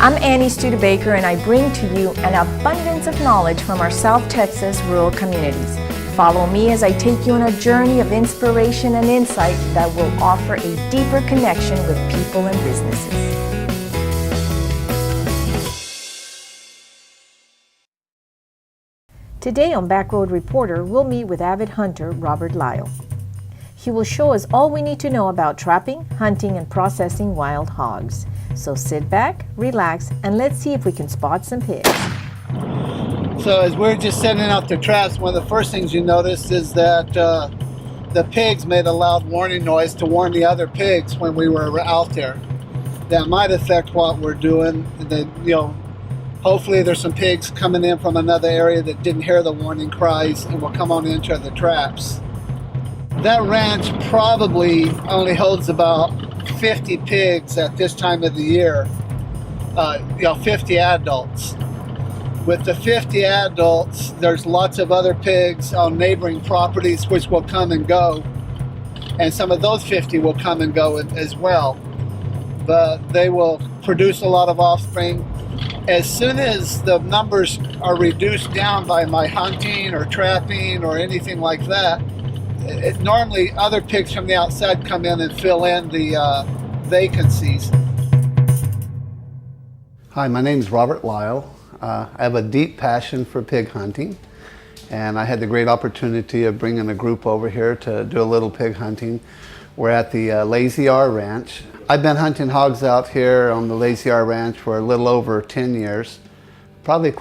I'm Annie Studebaker, and I bring to you an abundance of knowledge from our South Texas rural communities. Follow me as I take you on a journey of inspiration and insight that will offer a deeper connection with people and businesses. Today on Backroad Reporter, we'll meet with avid hunter Robert Lyle. He will show us all we need to know about trapping, hunting, and processing wild hogs. So sit back, relax, and let's see if we can spot some pigs. So as we're just setting out the traps, one of the first things you notice is that the pigs made a loud warning noise to warn the other pigs when we were out there. That might affect what we're doing. Hopefully there's some pigs coming in from another area that didn't hear the warning cries and will come on into the traps. That ranch probably only holds about 50 pigs at this time of the year, 50 adults. With the 50 adults, there's lots of other pigs on neighboring properties which will come and go, and some of those 50 will come and go as well. But they will produce a lot of offspring. As soon as the numbers are reduced down by my hunting or trapping or anything like that, normally other pigs from the outside come in and fill in the vacancies. Hi, my name is Robert Lyle. I have a deep passion for pig hunting, and I had the great opportunity of bringing a group over here to do a little pig hunting. We're at the Lazy R Ranch. I've been hunting hogs out here on the Lazy R Ranch for a little over 10 years, probably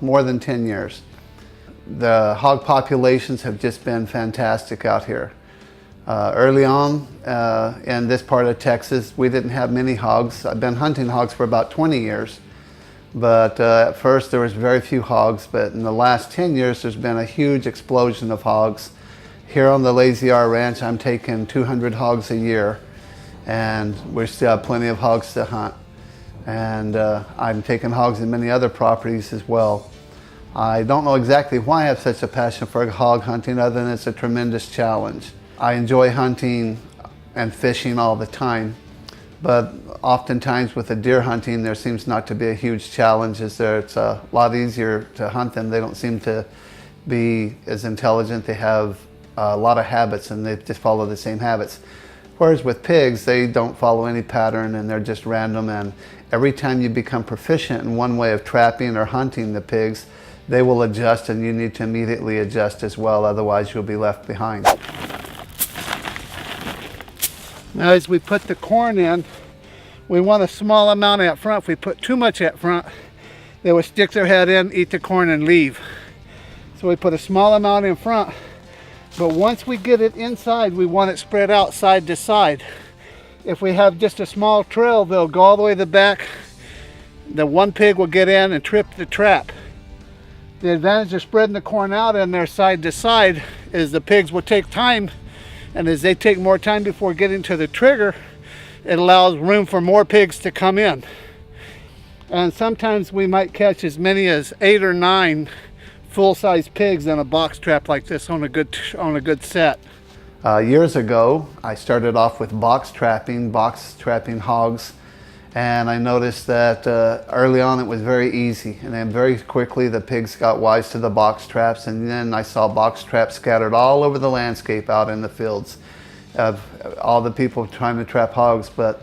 more than 10 years. The hog populations have just been fantastic out here. Early on in this part of Texas, we didn't have many hogs. I've been hunting hogs for about 20 years, but at first there was very few hogs, but in the last 10 years there's been a huge explosion of hogs. Here on the Lazy R Ranch, I'm taking 200 hogs a year, and we still have plenty of hogs to hunt. And I'm taking hogs in many other properties as well. I don't know exactly why I have such a passion for hog hunting, other than it's a tremendous challenge. I enjoy hunting and fishing all the time, but oftentimes with the deer hunting, there seems not to be a huge challenge. It's a lot easier to hunt them. They don't seem to be as intelligent. They have a lot of habits, and they just follow the same habits. Whereas with pigs, they don't follow any pattern, and they're just random. And every time you become proficient in one way of trapping or hunting the pigs, they will adjust, and you need to immediately adjust as well, otherwise you'll be left behind. Now as we put the corn in, we want a small amount at front. If we put too much at front, they will stick their head in, eat the corn, and leave. So we put a small amount in front, but once we get it inside, we want it spread out side to side. If we have just a small trail, they'll go all the way to the back. The one pig will get in and trip the trap. The advantage of spreading the corn out in there side to side is the pigs will take time, and as they take more time before getting to the trigger, it allows room for more pigs to come in. And sometimes we might catch as many as 8 or 9 full-size pigs in a box trap like this on a good set. Years ago, I started off with box trapping hogs. And I noticed that early on it was very easy, and then very quickly the pigs got wise to the box traps, and then I saw box traps scattered all over the landscape out in the fields of all the people trying to trap hogs, but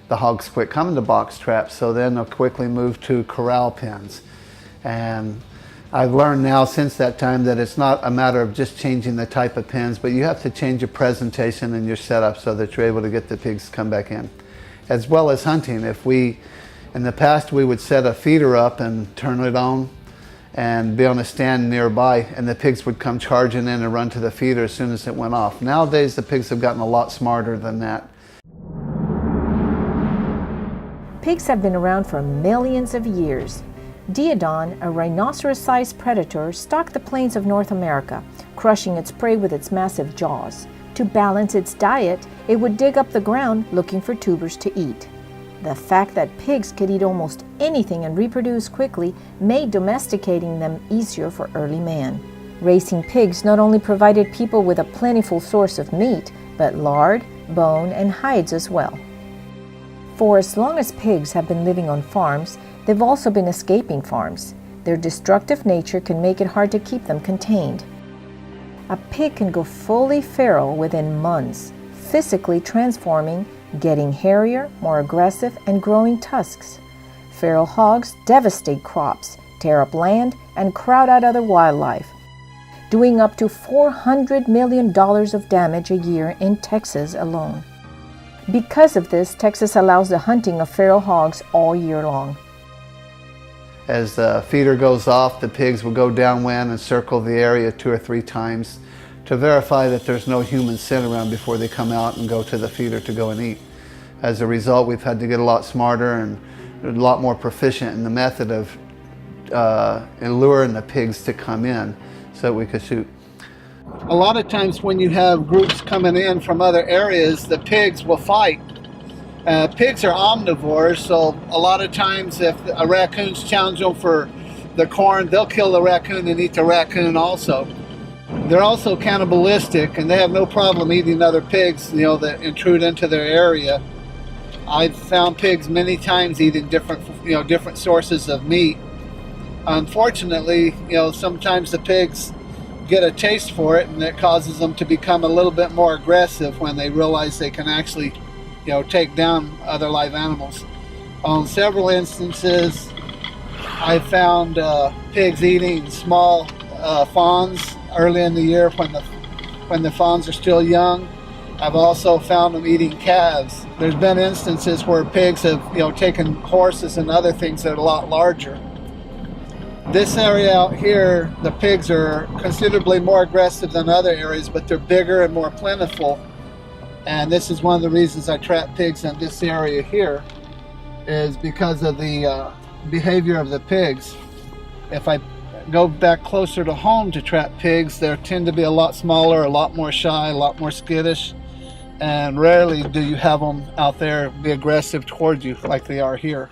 the hogs quit coming to box traps, so then they'll quickly move to corral pens. And I've learned now since that time that it's not a matter of just changing the type of pens, but you have to change your presentation and your setup so that you're able to get the pigs to come back in. As well as hunting. In the past, we would set a feeder up and turn it on and be on a stand nearby, and the pigs would come charging in and run to the feeder as soon as it went off. Nowadays, the pigs have gotten a lot smarter than that. Pigs have been around for millions of years. Diodon, a rhinoceros-sized predator, stalked the plains of North America, crushing its prey with its massive jaws. To balance its diet, it would dig up the ground looking for tubers to eat. The fact that pigs could eat almost anything and reproduce quickly made domesticating them easier for early man. Raising pigs not only provided people with a plentiful source of meat, but lard, bone, and hides as well. For as long as pigs have been living on farms, they've also been escaping farms. Their destructive nature can make it hard to keep them contained. A pig can go fully feral within months, physically transforming, getting hairier, more aggressive, and growing tusks. Feral hogs devastate crops, tear up land, and crowd out other wildlife, doing up to $400 million of damage a year in Texas alone. Because of this, Texas allows the hunting of feral hogs all year long. As the feeder goes off, the pigs will go downwind and circle the area 2 or 3 times to verify that there's no human scent around before they come out and go to the feeder to go and eat. As a result, we've had to get a lot smarter and a lot more proficient in the method of luring the pigs to come in so that we could shoot. A lot of times when you have groups coming in from other areas, the pigs will fight. Pigs are omnivores, so a lot of times if a raccoon's challenge them for the corn, they'll kill the raccoon and eat the raccoon also. They're also cannibalistic, and they have no problem eating other pigs, that intrude into their area. I've found pigs many times eating different sources of meat. Unfortunately, sometimes the pigs get a taste for it, and it causes them to become a little bit more aggressive when they realize they can actually take down other live animals. On several instances, I found pigs eating small fawns early in the year when the fawns are still young. I've also found them eating calves. There's been instances where pigs have taken horses and other things that are a lot larger. This area out here, the pigs are considerably more aggressive than other areas, but they're bigger and more plentiful. And this is one of the reasons I trap pigs in this area here, is because of the behavior of the pigs. If I go back closer to home to trap pigs, they tend to be a lot smaller, a lot more shy, a lot more skittish, and rarely do you have them out there be aggressive towards you like they are here.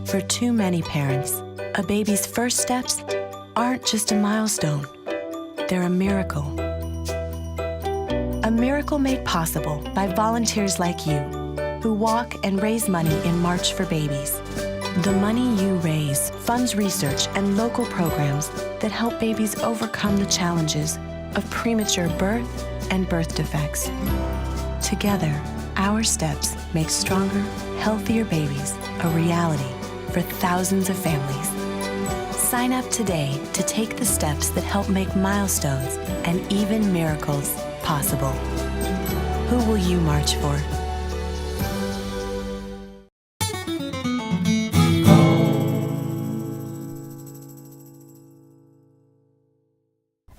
For too many parents, a baby's first steps aren't just a milestone, they're a miracle. A miracle made possible by volunteers like you, who walk and raise money in March for Babies. The money you raise funds research and local programs that help babies overcome the challenges of premature birth and birth defects. Together, our steps make stronger, healthier babies a reality for thousands of families. Sign up today to take the steps that help make milestones and even miracles possible. Who will you march for?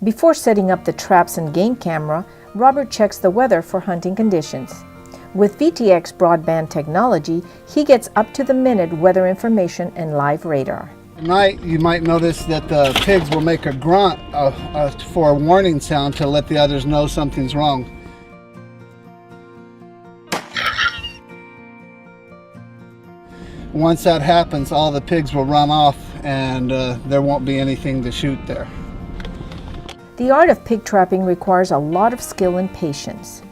Before setting up the traps and game camera, Robert checks the weather for hunting conditions. With VTX broadband technology, he gets up-to-the-minute weather information and live radar. At night, you might notice that the pigs will make a grunt for a warning sound to let the others know something's wrong. Once that happens, all the pigs will run off and there won't be anything to shoot there. The art of pig trapping requires a lot of skill and patience.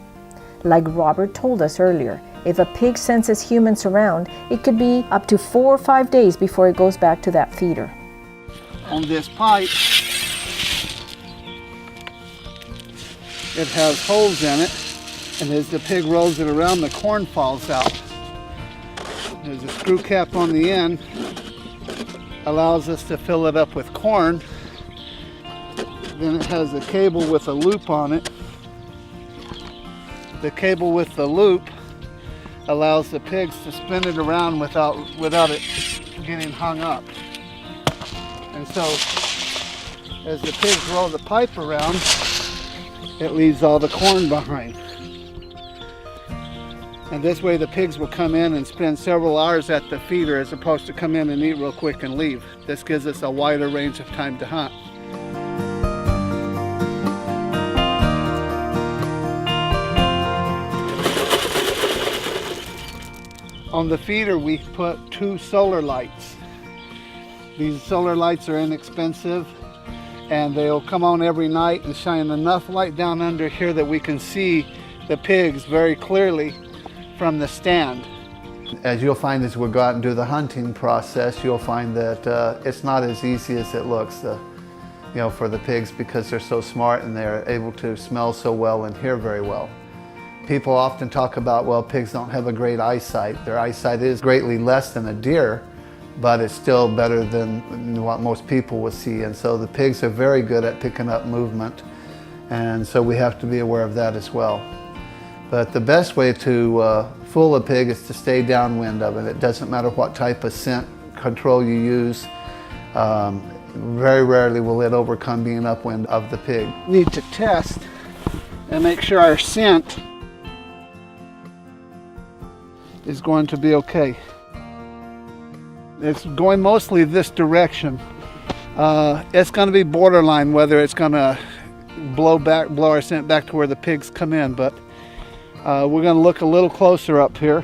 Like Robert told us earlier, if a pig senses humans around, it could be up to 4 or 5 days before it goes back to that feeder. On this pipe, it has holes in it, and as the pig rolls it around, the corn falls out. There's a screw cap on the end, allows us to fill it up with corn. Then it has a cable with a loop on it. The cable with the loop allows the pigs to spin it around without it getting hung up. And so, as the pigs roll the pipe around, it leaves all the corn behind. And this way the pigs will come in and spend several hours at the feeder as opposed to come in and eat real quick and leave. This gives us a wider range of time to hunt. On the feeder we put 2 solar lights. These solar lights are inexpensive and they'll come on every night and shine enough light down under here that we can see the pigs very clearly from the stand. As you'll find as we go out and do the hunting process, you'll find that it's not as easy as it looks, for the pigs, because they're so smart and they're able to smell so well and hear very well. People often talk about, well, pigs don't have a great eyesight. Their eyesight is greatly less than a deer, but it's still better than what most people would see. And so the pigs are very good at picking up movement, and so we have to be aware of that as well. But the best way to fool a pig is to stay downwind of it. It doesn't matter what type of scent control you use. Very rarely will it overcome being upwind of the pig. We need to test and make sure our scent is going to be okay. It's going mostly this direction. It's going to be borderline whether it's going to blow our scent back to where the pigs come in, but we're going to look a little closer up here.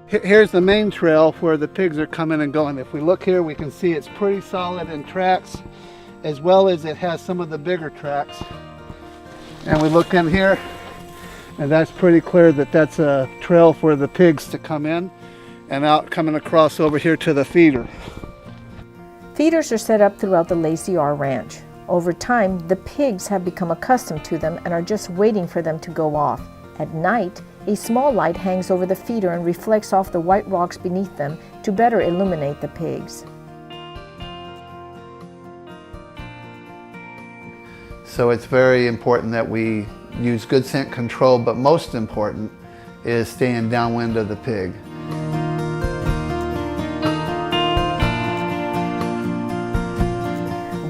Here's the main trail where the pigs are coming and going. If we look here, we can see it's pretty solid in tracks, as well as it has some of the bigger tracks. And we look in here, and that's pretty clear that that's a trail for the pigs to come in and out, coming across over here to the feeder. Feeders are set up throughout the Lazy R Ranch. Over time, the pigs have become accustomed to them and are just waiting for them to go off. At night, a small light hangs over the feeder and reflects off the white rocks beneath them to better illuminate the pigs. So it's very important that we use good scent control, but most important is staying downwind of the pig.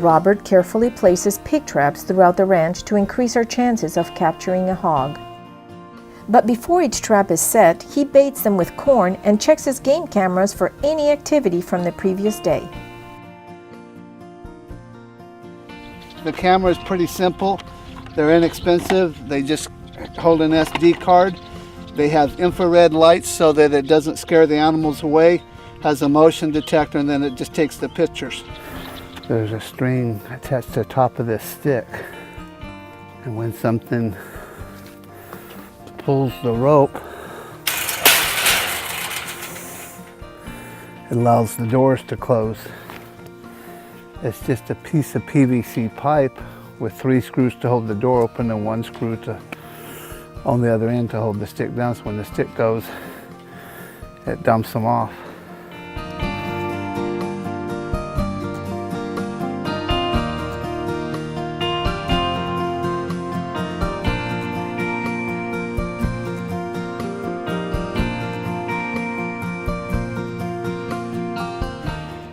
Robert carefully places pig traps throughout the ranch to increase our chances of capturing a hog. But before each trap is set, he baits them with corn and checks his game cameras for any activity from the previous day. The camera is pretty simple. They're inexpensive. They just hold an SD card. They have infrared lights so that it doesn't scare the animals away. Has a motion detector, and then it just takes the pictures. There's a string attached to the top of this stick, and when something pulls the rope, it allows the doors to close. It's just a piece of PVC pipe with 3 screws to hold the door open and 1 screw on the other end to hold the stick down, so when the stick goes, it dumps them off.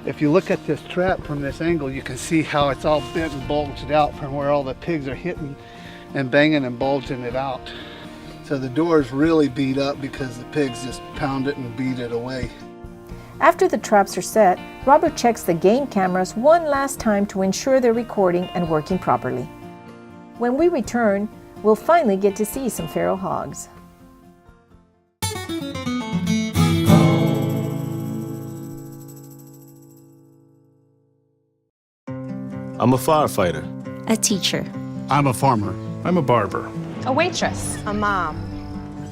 If you look at this trap from this angle, you can see how it's all bent and bulged out from where all the pigs are hitting and banging and bulging it out. So the door is really beat up because the pigs just pound it and beat it away. After the traps are set, Robert checks the game cameras one last time to ensure they're recording and working properly. When we return, we'll finally get to see some feral hogs. I'm a firefighter. A teacher. I'm a farmer. I'm a barber. A waitress. A mom.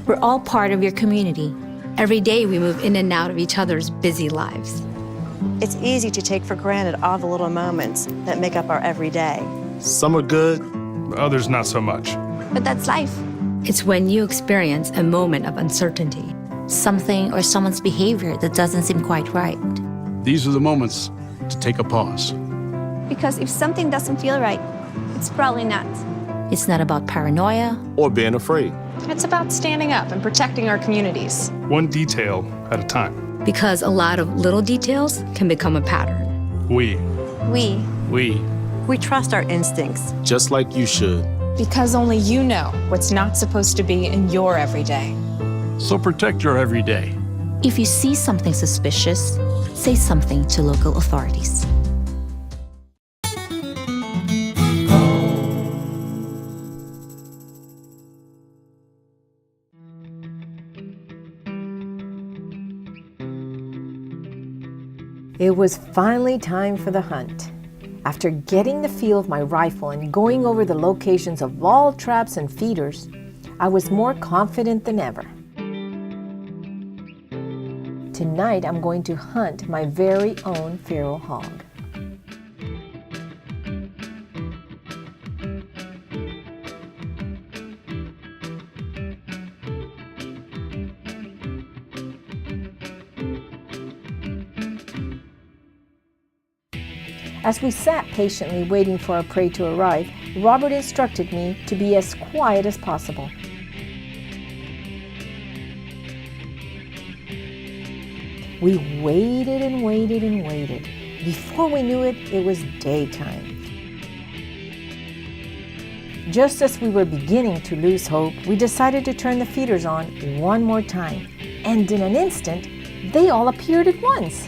We're all part of your community. Every day we move in and out of each other's busy lives. It's easy to take for granted all the little moments that make up our everyday. Some are good. Others not so much. But that's life. It's when you experience a moment of uncertainty. Something or someone's behavior that doesn't seem quite right. These are the moments to take a pause. Because if something doesn't feel right, it's probably not. It's not about paranoia or being afraid. It's about standing up and protecting our communities. One detail at a time. Because a lot of little details can become a pattern. We We trust our instincts. Just like you should. Because only you know what's not supposed to be in your everyday. So protect your everyday. If you see something suspicious, say something to local authorities. It was finally time for the hunt. After getting the feel of my rifle and going over the locations of all traps and feeders, I was more confident than ever. Tonight I'm going to hunt my very own feral hog. As we sat patiently waiting for our prey to arrive, Robert instructed me to be as quiet as possible. We waited and waited and waited. Before we knew it, it was daytime. Just as we were beginning to lose hope, we decided to turn the feeders on one more time. And in an instant, they all appeared at once.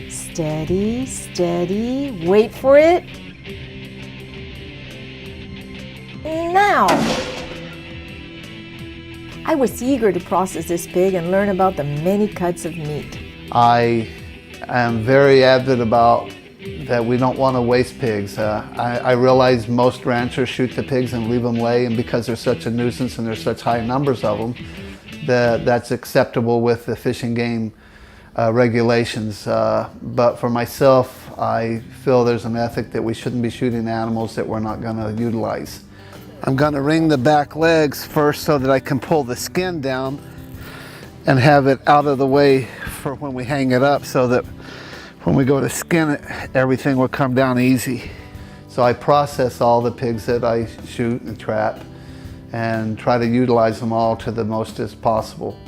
Steady, steady, wait for it. Now! I was eager to process this pig and learn about the many cuts of meat. I am very avid about that we don't want to waste pigs. I realize most ranchers shoot the pigs and leave them lay, and because they're such a nuisance and there's such high numbers of them, that's acceptable with the Fish and Game regulations. But for myself, I feel there's an ethic that we shouldn't be shooting animals that we're not going to utilize. I'm going to wring the back legs first so that I can pull the skin down and have it out of the way for when we hang it up, so that when we go to skin it, everything will come down easy. So I process all the pigs that I shoot and trap and try to utilize them all to the most as possible.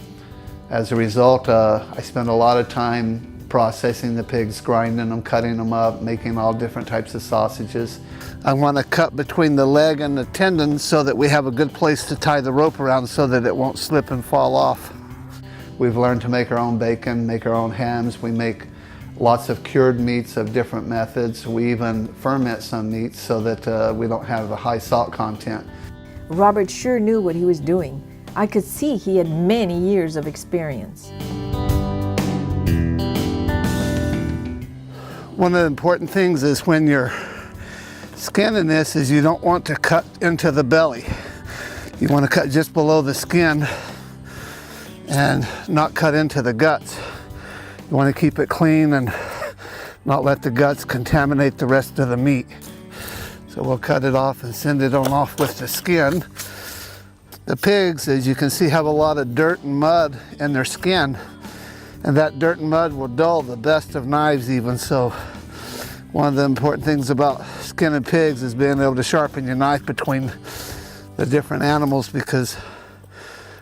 As a result, I spend a lot of time processing the pigs, grinding them, cutting them up, making all different types of sausages. I want to cut between the leg and the tendon so that we have a good place to tie the rope around so that it won't slip and fall off. We've learned to make our own bacon, make our own hams. We make lots of cured meats of different methods. We even ferment some meats so that we don't have a high salt content. Robert sure knew what he was doing. I could see he had many years of experience. One of the important things is when you're skinning this is you don't want to cut into the belly. You want to cut just below the skin and not cut into the guts. You want to keep it clean and not let the guts contaminate the rest of the meat. So we'll cut it off and send it on off with the skin. The pigs, as you can see, have a lot of dirt and mud in their skin, and that dirt and mud will dull the best of knives even. So one of the important things about skinning pigs is being able to sharpen your knife between the different animals, because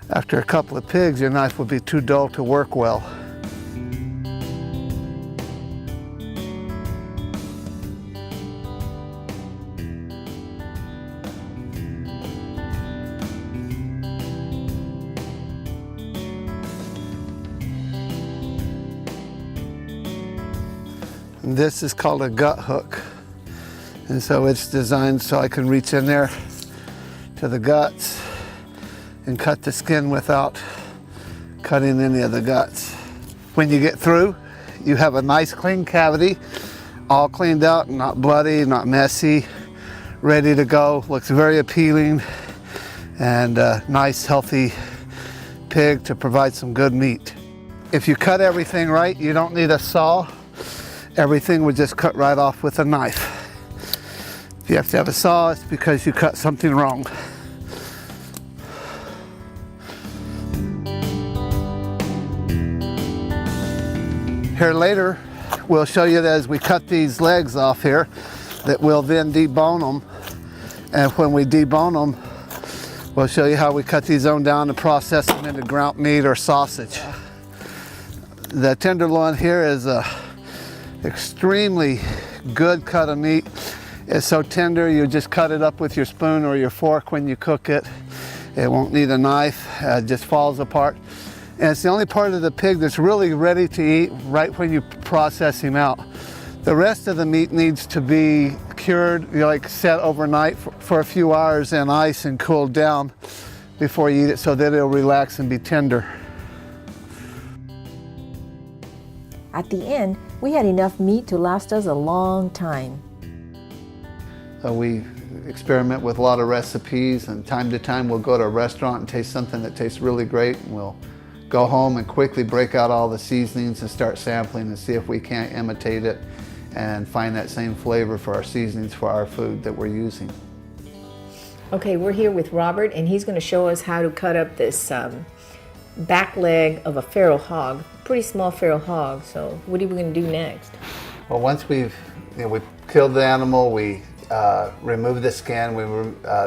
after a couple of pigs, your knife will be too dull to work well. And this is called a gut hook. And so it's designed so I can reach in there to the guts and cut the skin without cutting any of the guts. When you get through, you have a nice clean cavity, all cleaned out, not bloody, not messy, ready to go. Looks very appealing, and a nice healthy pig to provide some good meat. If you cut everything right, you don't need a saw. Everything would just cut right off with a knife. If you have to have a saw, it's because you cut something wrong. Here later, we'll show you that as we cut these legs off here, that we'll then debone them. And when we debone them, we'll show you how we cut these on down and process them into ground meat or sausage. The tenderloin here is a extremely good cut of meat. It's so tender, you just cut it up with your spoon or your fork when you cook it. It won't need a knife, it just falls apart. And it's the only part of the pig that's really ready to eat right when you process him out. The rest of the meat needs to be cured, like set overnight for a few hours in ice and cooled down before you eat it so that it'll relax and be tender. At the end, we had enough meat to last us a long time. So we experiment with a lot of recipes, and time to time we'll go to a restaurant and taste something that tastes really great, and we'll go home and quickly break out all the seasonings and start sampling and see if we can't imitate it and find that same flavor for our seasonings for our food that we're using. Okay, we're here with Robert, and he's going to show us how to cut up this back leg of a feral hog, pretty small feral hog. So what are we going to do next? Well, once we've killed the animal, we removed the skin, we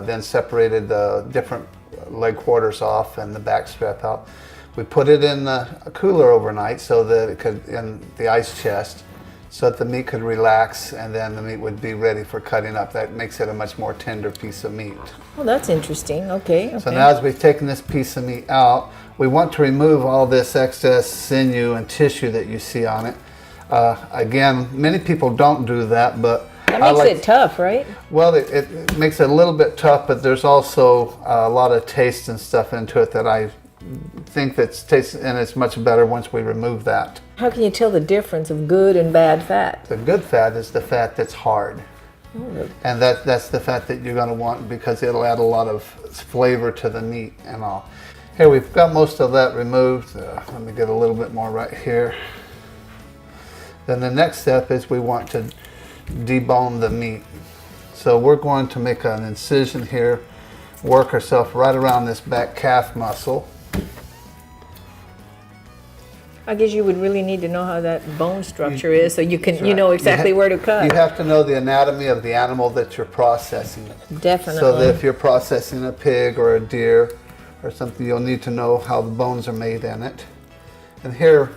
then separated the different leg quarters off and the back strap out. We put it in a cooler overnight so that it could, in the ice chest, so that the meat could relax and then the meat would be ready for cutting up. That makes it a much more tender piece of meat. Well, that's interesting. Okay. So now as we've taken this piece of meat out, we want to remove all this excess sinew and tissue that you see on it. Again, many people don't do that, but that makes it tough, right? Well, it makes it a little bit tough, but there's also a lot of taste and stuff into it that I think that's tastes, and it's much better once we remove that. How can you tell the difference of good and bad fat? The good fat is the fat that's hard. Oh. And that's the fat that you're going to want because it'll add a lot of flavor to the meat and all. Here, we've got most of that removed. Let me get a little bit more right here. Then the next step is we want to debone the meat. So we're going to make an incision here, work ourselves right around this back calf muscle. I guess you would really need to know how that bone structure is so you can, you know exactly where to cut. You have to know the anatomy of the animal that you're processing. Definitely. So that if you're processing a pig or a deer or something, you'll need to know how the bones are made in it. And here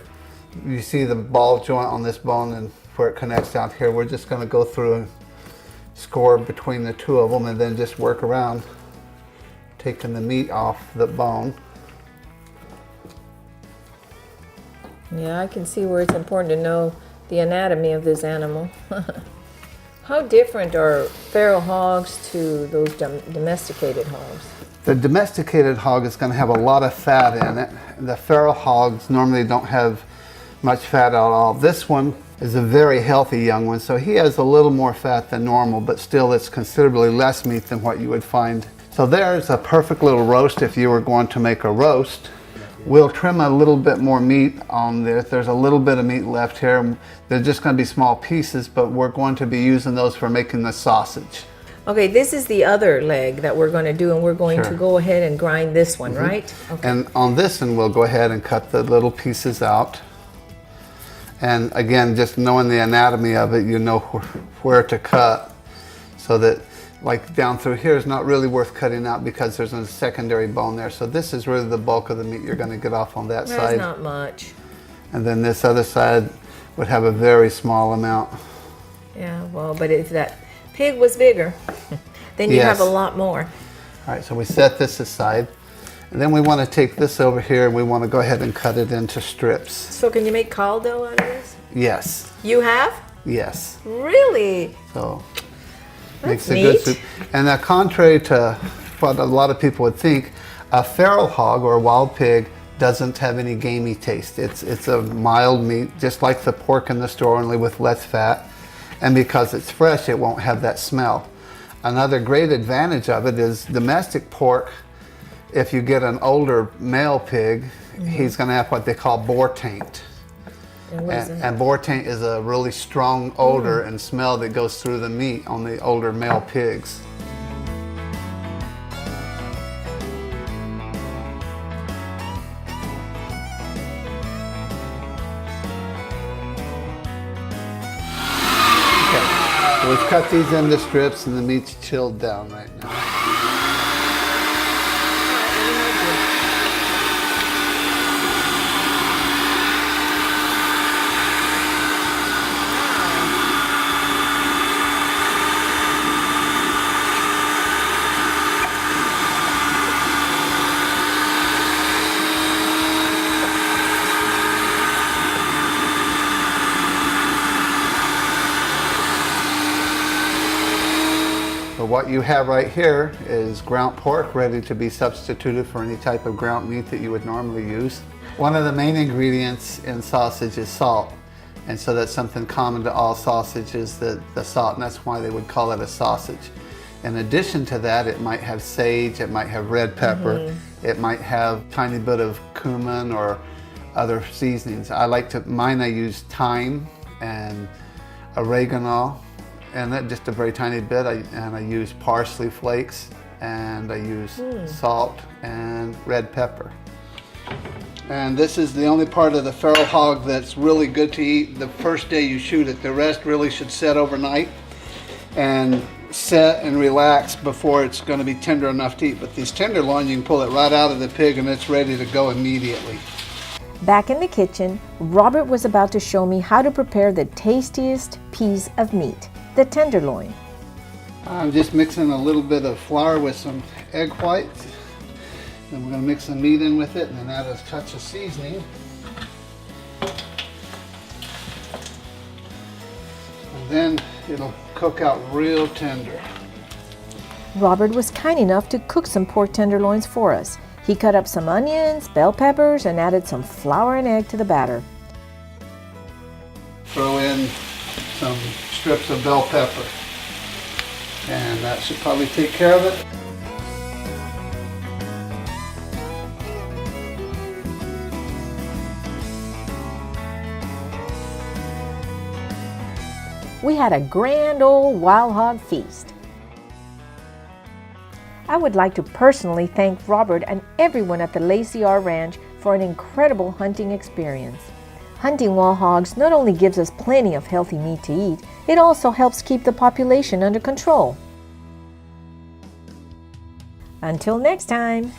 you see the ball joint on this bone and where it connects down here. We're just going to go through and score between the two of them and then just work around taking the meat off the bone. Yeah, I can see where it's important to know the anatomy of this animal. How different are feral hogs to those domesticated hogs? The domesticated hog is going to have a lot of fat in it. The feral hogs normally don't have much fat at all. This one is a very healthy young one, so he has a little more fat than normal, but still it's considerably less meat than what you would find. So there's a perfect little roast if you were going to make a roast. We'll trim a little bit more meat on there. There's a little bit of meat left here. They're just going to be small pieces, but we're going to be using those for making the sausage. Okay, this is the other leg that we're going to do, and we're going to go ahead and grind this one, right? Okay. And on this one, we'll go ahead and cut the little pieces out. And again, just knowing the anatomy of it, you know where to cut, so that like down through here is not really worth cutting out because there's a secondary bone there. So this is really the bulk of the meat you're going to get off on that side. That's not much. And then this other side would have a very small amount. Yeah, well, but if that pig was bigger, then you have a lot more. All right, so we set this aside. And then we want to take this over here and we want to go ahead and cut it into strips. So can you make caldo out of this? Yes. You have? Yes. Really? So that's makes a good soup. And contrary to what a lot of people would think, a feral hog or a wild pig doesn't have any gamey taste. It's a mild meat, just like the pork in the store, only with less fat. And because it's fresh, it won't have that smell. Another great advantage of it is domestic pork. If you get an older male pig, he's going to have what they call boar taint. And boar taint is a really strong odor and smell that goes through the meat on the older male pigs. Okay, so we've cut these into strips and the meat's chilled down right now. what you have right here is ground pork ready to be substituted for any type of ground meat that you would normally use. One of the main ingredients in sausage is salt. And so that's something common to all sausages, the salt, and that's why they would call it a sausage. In addition to that, it might have sage, it might have red pepper, it might have a tiny bit of cumin or other seasonings. Mine I use thyme and oregano, and that just a very tiny bit, and I use parsley flakes, and I use salt and red pepper. And this is the only part of the feral hog that's really good to eat the first day you shoot it. The rest really should set overnight and set and relax before it's going to be tender enough to eat. But these tenderloin, you can pull it right out of the pig and it's ready to go immediately. Back in the kitchen, Robert was about to show me how to prepare the tastiest piece of meat, the tenderloin. I'm just mixing a little bit of flour with some egg whites. Then we're going to mix the meat in with it and then add a touch of seasoning. And then it'll cook out real tender. Robert was kind enough to cook some pork tenderloins for us. He cut up some onions, bell peppers, and added some flour and egg to the batter. Throw in some strips of bell pepper. And that should probably take care of it. We had a grand old wild hog feast. I would like to personally thank Robert and everyone at the Lacey R Ranch for an incredible hunting experience. Hunting wild hogs not only gives us plenty of healthy meat to eat, it also helps keep the population under control. Until next time.